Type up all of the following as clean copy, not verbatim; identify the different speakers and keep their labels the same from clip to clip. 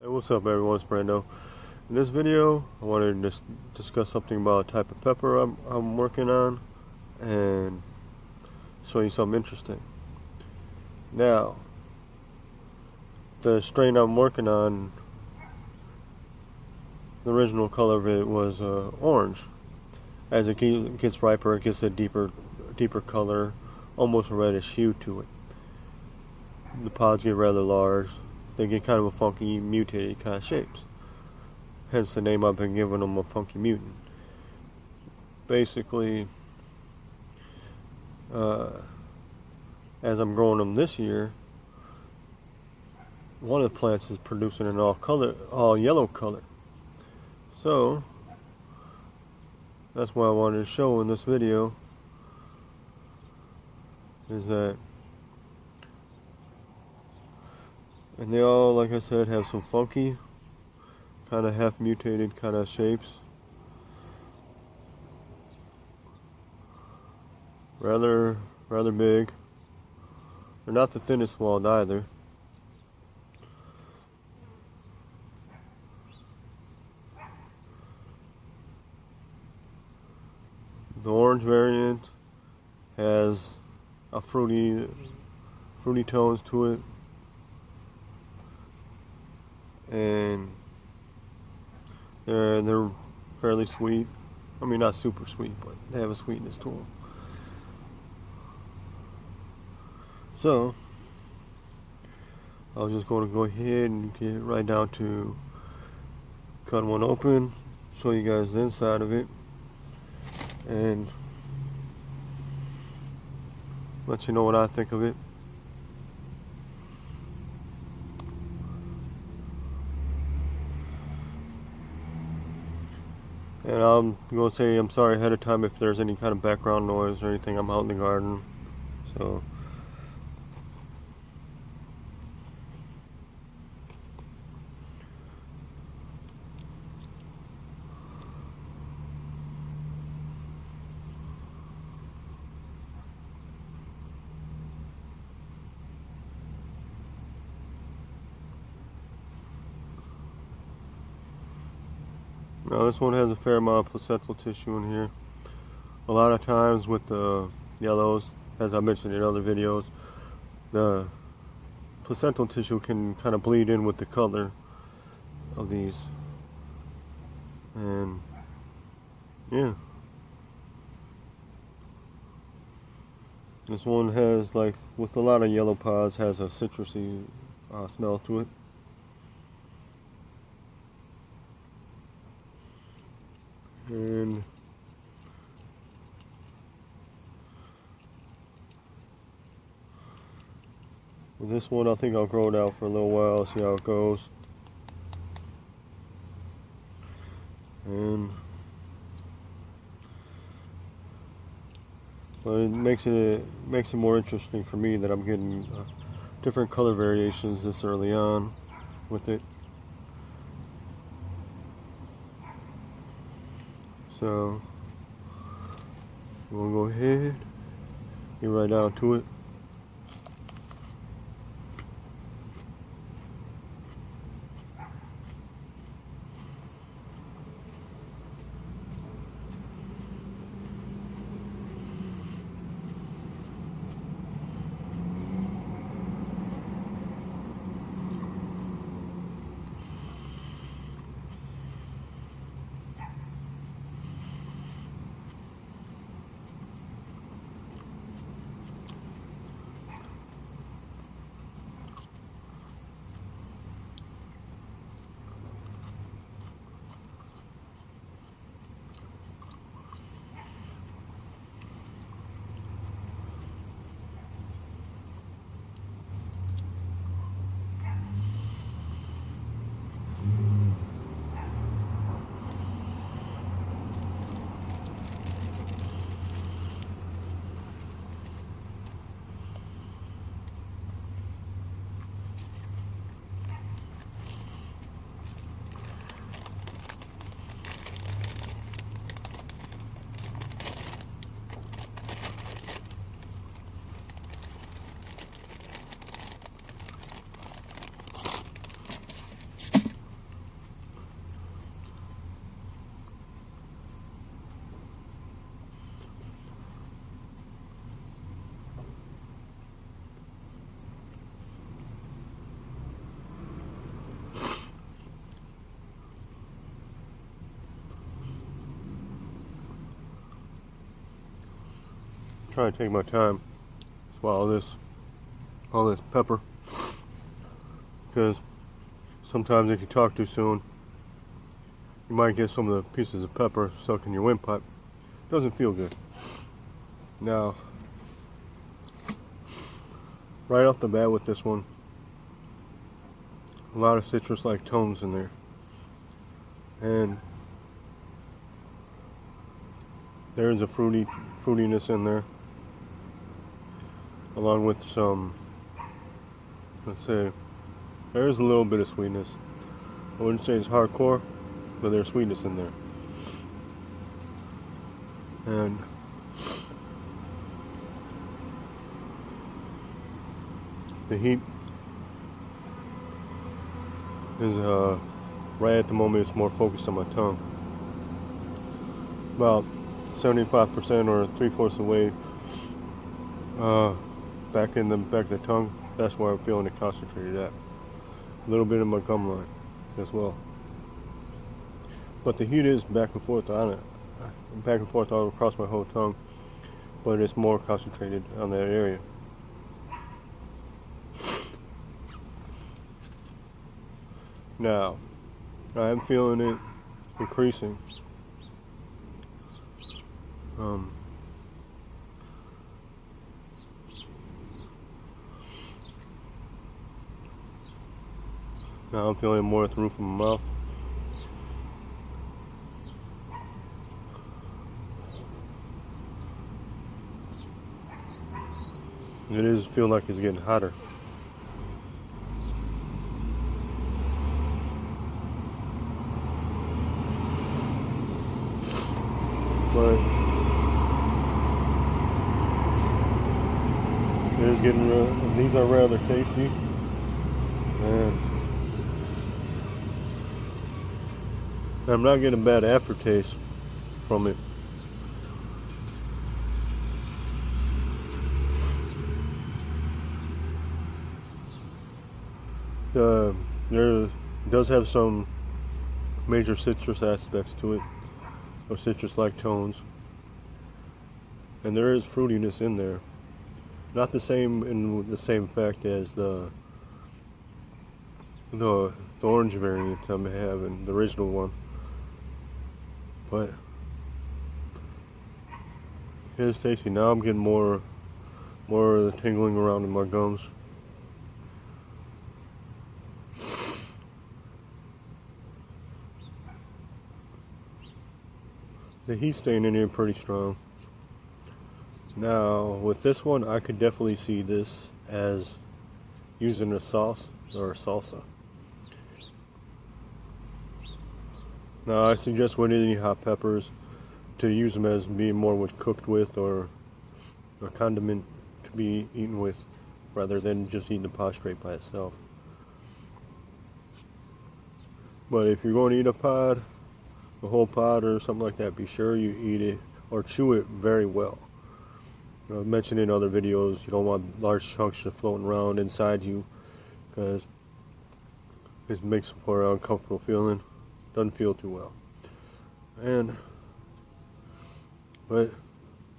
Speaker 1: Hey, what's up everyone, it's Brando. In this video, I wanted to discuss something about a type of pepper I'm working on and show you something interesting. Now, the strain I'm working on, the original color of it was orange. As it gets riper, it gets a deeper color, almost a reddish hue to it. The pods get rather large. They get kind of a funky, mutated kind of shapes. Hence the name I've been giving them, a funky mutant. Basically, as I'm growing them this year, one of the plants is producing an all yellow color. So that's what I wanted to show in this video, is that, and they all, like I said, have some funky, kind of half mutated kind of shapes. Rather big. They're not the thinnest walled either. The orange variant has a fruity tones to it, and they're fairly sweet. I mean, not super sweet, but they have a sweetness to them. So I was just going to go ahead and get right down to cut one open, show you guys the inside of it, and let you know what I think of it. And I'm going to say I'm sorry ahead of time if there's any kind of background noise or anything. I'm out in the garden, so. Now this one has a fair amount of placental tissue in here. A lot of times with the yellows, as I mentioned in other videos, the placental tissue can kind of bleed in with the color of these. And yeah, this one has, like with a lot of yellow pods, has a citrusy smell to it. And with this one, I think I'll grow it out for a little while, see how it goes. But it makes it more interesting for me that I'm getting different color variations this early on with it. So we'll go ahead, get right down to it. try to take my time, swallow all this pepper, because sometimes if you talk too soon, you might get some of the pieces of pepper stuck in your windpipe. Doesn't feel good. Now, right off the bat with this one, a lot of citrus-like tones in there, and there's a fruitiness in there, along with some, let's say, there's a little bit of sweetness. I wouldn't say it's hardcore, but there's sweetness in there. And the heat is right at the moment it's more focused on my tongue. About 75% or 3/4 away back in the back of the tongue. That's where I'm feeling it concentrated at. A little bit in my gum line as well. But the heat is back and forth on it, back and forth all across my whole tongue, but it's more concentrated on that area. Now, I am feeling it increasing. Now I'm feeling more at the roof of my mouth. It is feel like it's getting hotter. But it is getting these are rather tasty, and I'm not getting a bad aftertaste from it. There does have some major citrus aspects to it, or citrus-like tones, and there is fruitiness in there. Not the same in the same effect as the orange variant I may have in the original one, but it is tasty. Now I'm getting more of the tingling around in my gums. The heat staying in here pretty strong. Now with this one, I could definitely see this as using a sauce or a salsa. Now I suggest with any hot peppers to use them as being more with cooked with, or a condiment to be eaten with, rather than just eating the pod straight by itself. But if you're going to eat a pod, a whole pod or something like that, be sure you eat it or chew it very well. I've mentioned in other videos, you don't want large chunks floating around inside you, because it makes for an uncomfortable feeling. Doesn't feel too well. But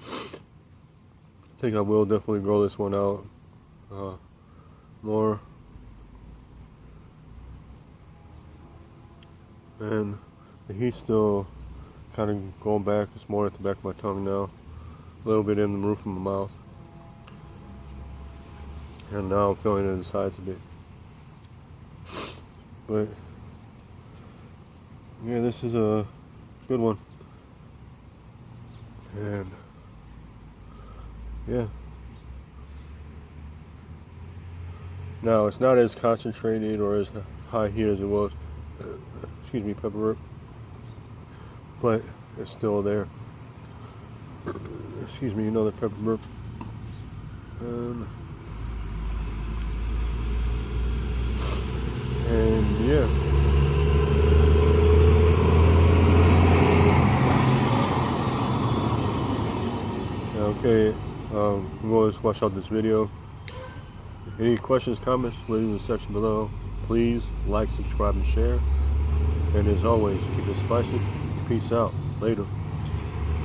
Speaker 1: I think I will definitely grow this one out more. And the heat's still kind of going back. It's more at the back of my tongue now, a little bit in the roof of my mouth, and now I'm feeling it in the sides a bit. But yeah, this is a good one, and yeah. Now it's not as concentrated or as high heat as it was. Excuse me, pepper root. But it's still there. Excuse me, another pepper burp. And yeah. Okay, we'll just watch out this video. Any questions, comments, leave in the section below. Please like, subscribe, and share. And as always, keep it spicy. Peace out. Later.